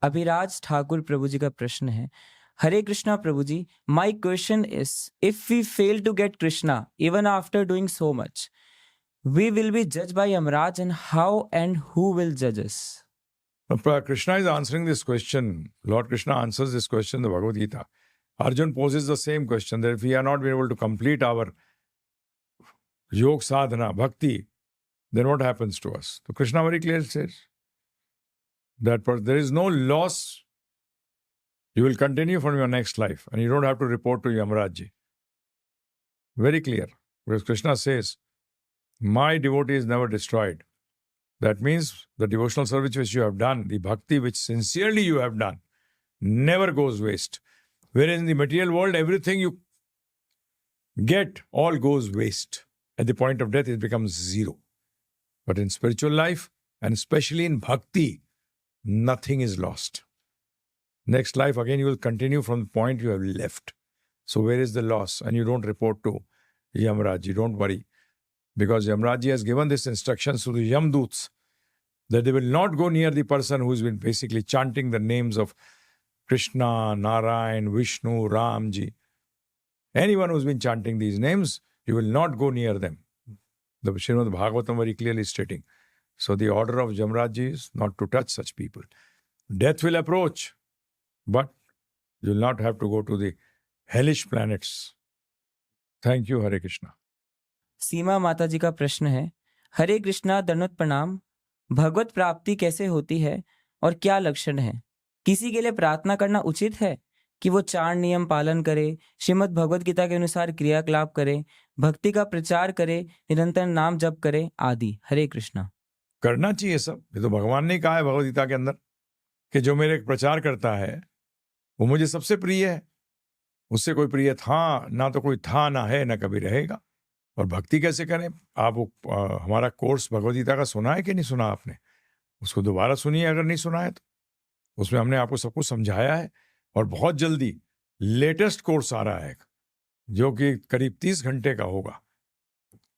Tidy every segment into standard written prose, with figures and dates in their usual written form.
अभिराज ठाकुर प्रभु जी का प्रश्न है, हरे कृष्णा प्रभु ji, my question is, if we fail to get Krishna even after doing so much, we will be judged by Yamraj, and how and who will जज us? Krishna is answering this question. Lord Krishna answers this question in the Bhagavad Gita. Arjun poses the same question, that if we are not been able to complete our yoga sadhana, bhakti, then what happens to us? So Krishna very clearly says that there is no loss. You will continue from your next life and you don't have to report to Yamaraj ji. Very clear. Because Krishna says, my devotee is never destroyed. That means the devotional service which you have done, the bhakti which sincerely you have done, never goes waste. Whereas in the material world, everything you get all goes waste. At the point of death, it becomes zero. But in spiritual life, and especially in bhakti, nothing is lost. Next life, again, you will continue from the point you have left. So where is the loss? And you don't report to Yamaraj, you don't worry. Because Yamaraj has given this instructions to the Yamdoots that they will not go near the person who has been basically chanting the names of Krishna, Narayan, Vishnu, Ramji. Anyone who's been chanting these names, you will not go near them. The Srimad Bhagavatam very clearly stating. So the order of Yamaraj is not to touch such people. Death will approach, but you will not have to go to the hellish planets. Thank you, Hare Krishna. सीमा माता जी का प्रश्न है, हरे कृष्णा, दंडवत प्रणाम, भगवत प्राप्ति कैसे होती है और क्या लक्षण है? किसी के लिए प्रार्थना करना उचित है कि वो 4 नियम पालन करे, श्रीमद् भगवद गीता के अनुसार क्रियाकलाप करे, भक्ति का प्रचार करे, निरंतर नाम जप करे आदि? हरे कृष्णा। करना चाहिए सब। ये तो भगवान ने कहा है भगवद गीता के अंदर कि जो मेरे प्रचार करता है वो मुझे सबसे प्रिय है। उससे कोई प्रिय था ना, तो कोई था ना है ना कभी रहेगा। और भक्ति कैसे करें? आप हमारा कोर्स भगवद गीता का सुना है कि नहीं सुना आपने? उसको दोबारा सुनिए अगर नहीं सुना है तो। उसमें हमने आपको सब कुछ समझाया है। और बहुत जल्दी लेटेस्ट कोर्स आ रहा है जो कि करीब 30 घंटे का होगा।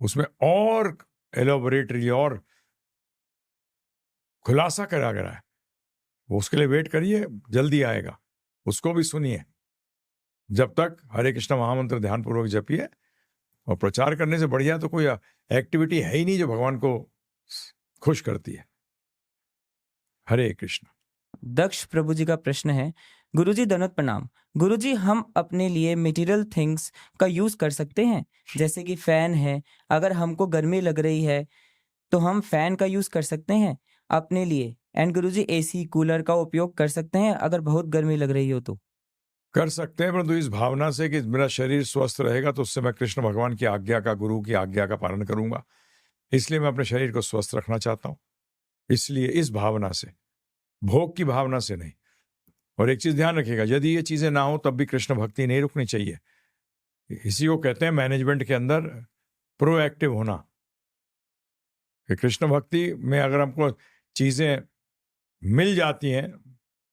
उसमें और एलोबरेटरी और खुलासा करा गया है। उसके लिए वेट करिए, जल्दी आएगा, उसको भी सुनिए। जब तक हरे कृष्ण महामंत्र ध्यानपूर्वक जपिए। और प्रचार करने से बढ़िया तो कोई एक्टिविटी है ही नहीं जो भगवान को खुश करती है। हरे कृष्ण। दक्ष प्रभु जी का प्रश्न है, गुरुजी दंडवत प्रणाम। गुरुजी, हम अपने लिए मटेरियल थिंग्स का यूज कर सकते हैं? जैसे कि फैन है, अगर हमको गर्मी लग रही है तो हम फैन का यूज कर सकते हैं अपने लिए। एंड गुरुजी, एसी कूलर का उपयोग कर सकते हैं अगर बहुत गर्मी लग रही हो तो? कर सकते हैं, परंतु इस भावना से कि मेरा शरीर स्वस्थ रहेगा तो उससे मैं कृष्ण भगवान की आज्ञा का, गुरु की आज्ञा का पालन करूंगा। इसलिए मैं अपने शरीर को स्वस्थ रखना चाहता हूं। इसलिए इस भावना से, भोग की भावना से नहीं। और एक चीज ध्यान रखिएगा, यदि ये चीजें ना हो तब भी कृष्ण भक्ति नहीं रुकनी चाहिए। इसी को कहते हैं मैनेजमेंट के अंदर प्रोएक्टिव होना। कि कृष्ण भक्ति में अगर हमको चीजें मिल जाती हैं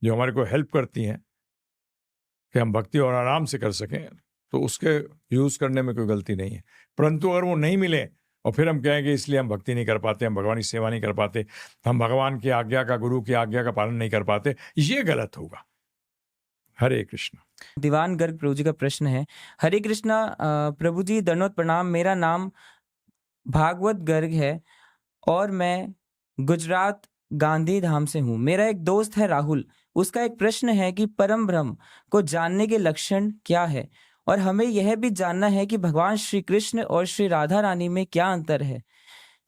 जो हमारे को हेल्प करती हैं कि हम भक्ति और आराम से कर सकें, तो उसके यूज करने में कोई गलती नहीं है। परंतु अगर वो नहीं मिले और फिर हम कहेंगे इसलिए हम भक्ति नहीं कर पाते, हम भगवान की सेवा नहीं कर पाते, हम भगवान की आज्ञा का, गुरु की आज्ञा का पालन नहीं कर पाते, ये गलत होगा। हरे कृष्ण। दीवान गर्ग प्रभु जी का प्रश्न है, हरे कृष्णा प्रभु जी, दंडवत प्रणाम। मेरा नाम भागवत गर्ग है और मैं गुजरात गांधी धाम से हूँ। मेरा एक दोस्त है राहुल, उसका एक प्रश्न है कि परम ब्रह्म को जानने के लक्षण क्या है, और हमें यह भी जानना है कि भगवान श्री कृष्ण और श्री राधा रानी में क्या अंतर है।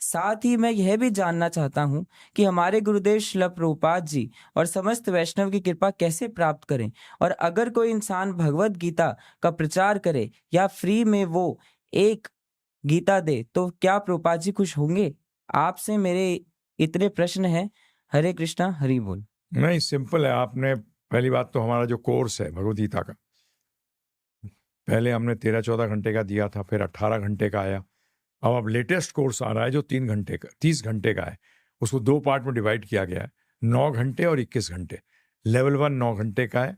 साथ ही मैं यह भी जानना चाहता हूँ कि हमारे गुरुदेव श्रील प्रभुपाद जी और समस्त वैष्णव की कृपा कैसे प्राप्त करें, और अगर कोई इंसान भगवत गीता का प्रचार करे या फ्री में वो एक गीता दे तो क्या प्रभुपाद जी खुश होंगे? आपसे मेरे इतने प्रश्न हैं। हरे कृष्णा, हरि बोल। नहीं, सिंपल है। आपने पहली बात तो हमारा जो कोर्स है भगवद गीता का, पहले हमने 13-14 घंटे का दिया था, फिर 18 घंटे का आया। अब लेटेस्ट कोर्स आ रहा है जो 30 घंटे का है। उसको 2 पार्ट में डिवाइड किया गया है, 9 घंटे और 21 घंटे। लेवल 1 9 घंटे का है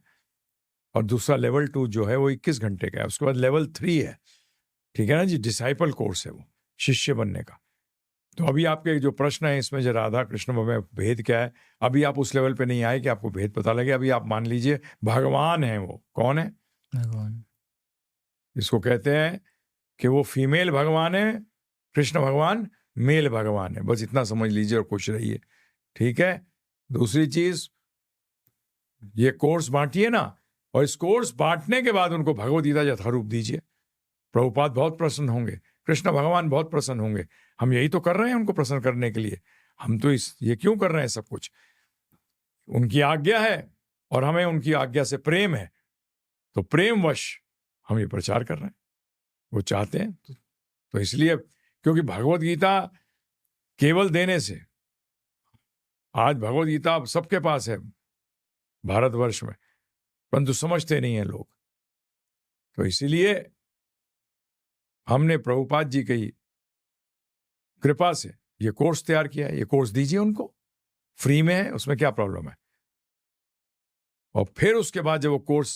और दूसरा लेवल 2 जो है वो 21 घंटे का है। उसके बाद लेवल 3 है, ठीक है ना जी, डिसाइपल कोर्स है, वो शिष्य बनने का। तो अभी आपके जो प्रश्न है इसमें जो राधा कृष्ण में भेद क्या है, अभी आप उस लेवल पे नहीं आए कि आपको भेद पता लगे। अभी आप मान लीजिए भगवान है। वो कौन है? भगवान। इसको कहते हैं कि वो फीमेल भगवान है, कृष्ण भगवान मेल भगवान है। बस इतना समझ लीजिए और खुश रहिए, ठीक है। दूसरी चीज, ये कोर्स बांटिए ना, और इस कोर्स बांटने के बाद उनको भगवद गीता यथारूप दीजिए। प्रभुपाद बहुत प्रसन्न होंगे, कृष्ण भगवान बहुत प्रसन्न होंगे। हम यही तो कर रहे हैं उनको प्रसन्न करने के लिए। हम तो ये क्यों कर रहे हैं सब कुछ? उनकी आज्ञा है और हमें उनकी आज्ञा से प्रेम है, तो प्रेमवश हम ये प्रचार कर रहे हैं। वो चाहते हैं तो इसलिए, क्योंकि भगवद गीता केवल देने से, आज भगवद गीता अब सबके पास है भारतवर्ष में, परंतु समझते नहीं हैं लोग। तो इसीलिए हमने प्रभुपाद जी की कृपा से ये कोर्स तैयार किया है। ये कोर्स दीजिए उनको, फ्री में है, उसमें क्या प्रॉब्लम है। और फिर उसके बाद जब वो कोर्स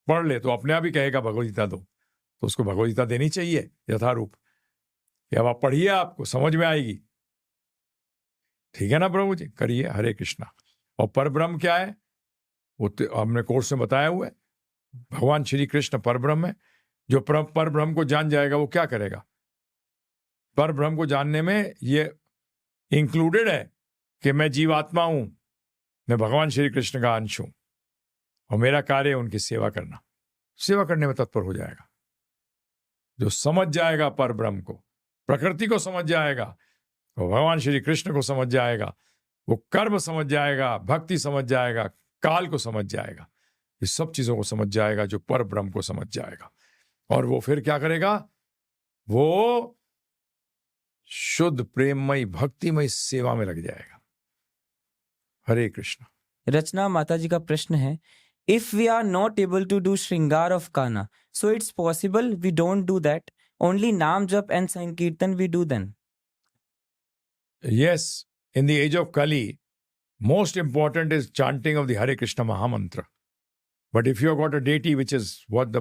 पढ़ ले तो अपने आप ही कहेगा भगवद गीता दो, तो उसको भगवद गीता देनी चाहिए यथारूप। कि अब आप पढ़िए, आपको समझ में आएगी। ठीक है ना प्रभु जी? करिए। हरे कृष्णा। और परब्रह्म क्या है वो तो हमने कोर्स में बताया हुआ है। भगवान श्री कृष्ण परब्रह्म है। जो परब्रह्म को जान जाएगा वो क्या करेगा? परब्रह्म को जानने में ये इंक्लूडेड है कि मैं जीवात्मा हूं, मैं भगवान श्री कृष्ण का अंश हूं और मेरा कार्य है उनकी सेवा करना। सेवा करने में तत्पर हो जाएगा। जो समझ जाएगा परब्रह्म को, प्रकृति को समझ जाएगा, वो भगवान श्री कृष्ण को समझ जाएगा, वो कर्म समझ जाएगा, भक्ति समझ जाएगा, काल को समझ जाएगा, ये सब चीजों को समझ जाएगा जो परब्रह्म को समझ जाएगा। और वो फिर क्या करेगा? वो शुद्ध प्रेममय भक्तिमय सेवा में लग जाएगा। हरे कृष्ण। रचना माता जी का प्रश्न है, if we are not able to do shringar of Kana, so it's possible we don't do that, only naam jap and sankirtan we do then? Yes, in the age of Kali, most important is chanting of the Hare Krishna Mahamantra. But if you have got a deity, which is what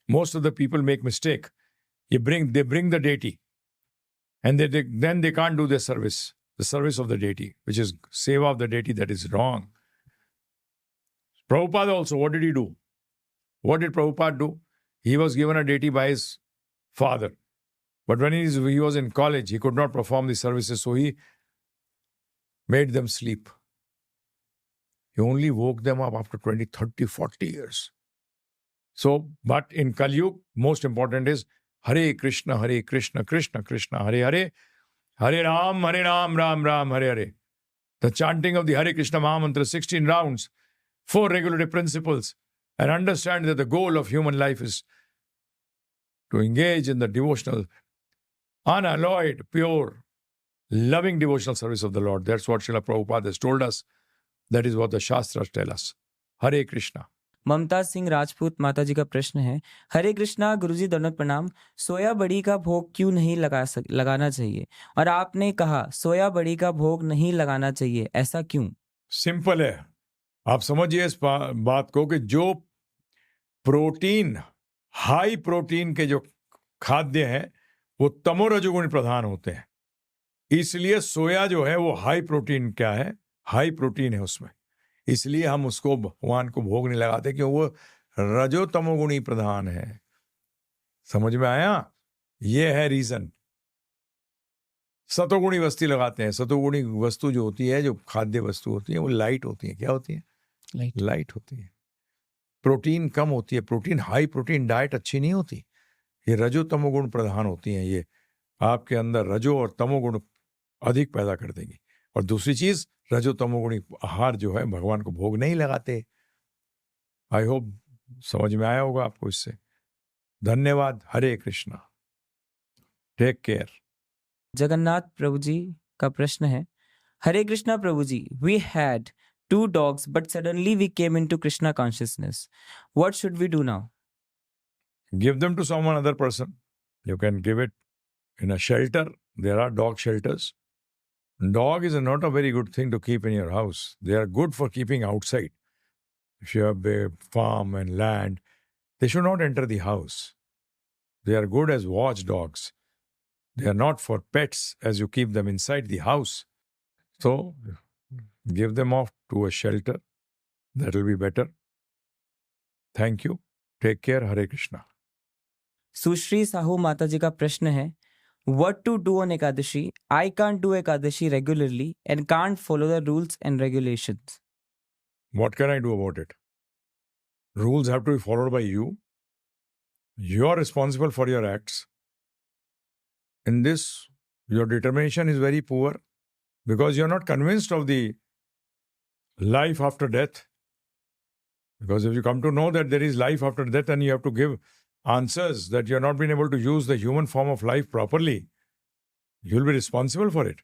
most of the people make mistake, they bring the deity, and then they can't do their service, the service of the deity, which is seva of the deity. That is wrong. Prabhupada also, what did he do? What did Prabhupada do? He was given a deity by his father. But when he was in college, he could not perform the services, so he made them sleep. He only woke them up after 20, 30, 40 years. So, but in Kali Yuga, most important is Hare Krishna, Krishna Krishna, Hare Hare, Hare Ram, Ram Ram, Hare Hare. The chanting of the Hare Krishna Mahamantra, 16 rounds, 4 regulative principles, and understand that the goal of human life is to engage in the devotional, unalloyed, pure, loving devotional service of the Lord. That's what Srila Prabhupada has told us. That is what the Shastras tell us. Hare Krishna. ममता सिंह राजपूत माता जी का प्रश्न है, हरे कृष्णा गुरुजी दंडवत प्रणाम, सोया बड़ी का भोग क्यों नहीं लगाना चाहिए? और आपने कहा सोया बड़ी का भोग नहीं लगाना चाहिए, ऐसा क्यों? सिंपल है, आप समझिए इस बात को कि जो प्रोटीन, हाई प्रोटीन के जो खाद्य हैं वो तमो रजोगुण प्रधान होते हैं। इसलिए सोया जो है वो हाई प्रोटीन क्या है? हाई प्रोटीन है उसमें। इसलिए हम उसको भगवान को भोग नहीं लगाते क्यों? वो रजो तमोगुणी प्रधान है। समझ में आया? ये है रीजन। सतोगुणी वस्तु लगाते हैं। सतोगुणी वस्तु जो होती है, जो खाद्य वस्तु होती है, वो लाइट होती है। क्या होती है? लाइट होती है। प्रोटीन कम होती है। प्रोटीन, हाई प्रोटीन डाइट अच्छी नहीं होती। ये रजो तमोगुण प्रधान होती हैं। ये आपके अंदर रजो और तमोगुण अधिक पैदा कर देंगी। और दूसरी चीज, रजो तमोगुणी आहार जो है भगवान को भोग नहीं लगाते। आई होप समझ में आया होगा आपको इससे। धन्यवाद। हरे कृष्णा। Take care. जगन्नाथ प्रभु जी का प्रश्न है, हरे कृष्णा प्रभु ji, we had 2 dogs but suddenly we came into Krishna consciousness. What should we do now? Give them to someone other person. You can give it in a shelter. There are dog shelters. Dog is not a very good thing to keep in your house. They are good for keeping outside. If you have a farm and land, they should not enter the house. They are good as watchdogs. They are not for pets as you keep them inside the house. So give them off to a shelter. That will be better. Thank you. Take care. Hare Krishna. सुश्री साहू माता जी का प्रश्न है, what to do on Ekadashi? I can't do Ekadashi regularly and can't follow the rules and regulations. What can I do about it? Rules have to be followed by you. You are responsible for your acts. In this, your determination is very poor because you are not convinced of the life after death. Because if you come to know that there is life after death and you have to give answers that you have not been able to use the human form of life properly, you will be responsible for it.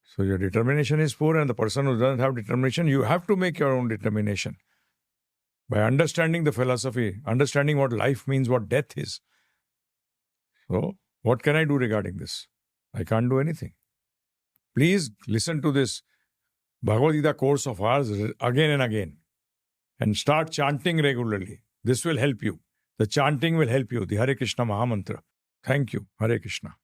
So your determination is poor, and the person who doesn't have determination, you have to make your own determination. By understanding the philosophy, understanding what life means, what death is. So, what can I do regarding this? I can't do anything. Please listen to this Bhagavad Gita course of ours again and again and start chanting regularly. This will help you. The chanting will help you. The Hare Krishna Mahamantra. Thank you. Hare Krishna.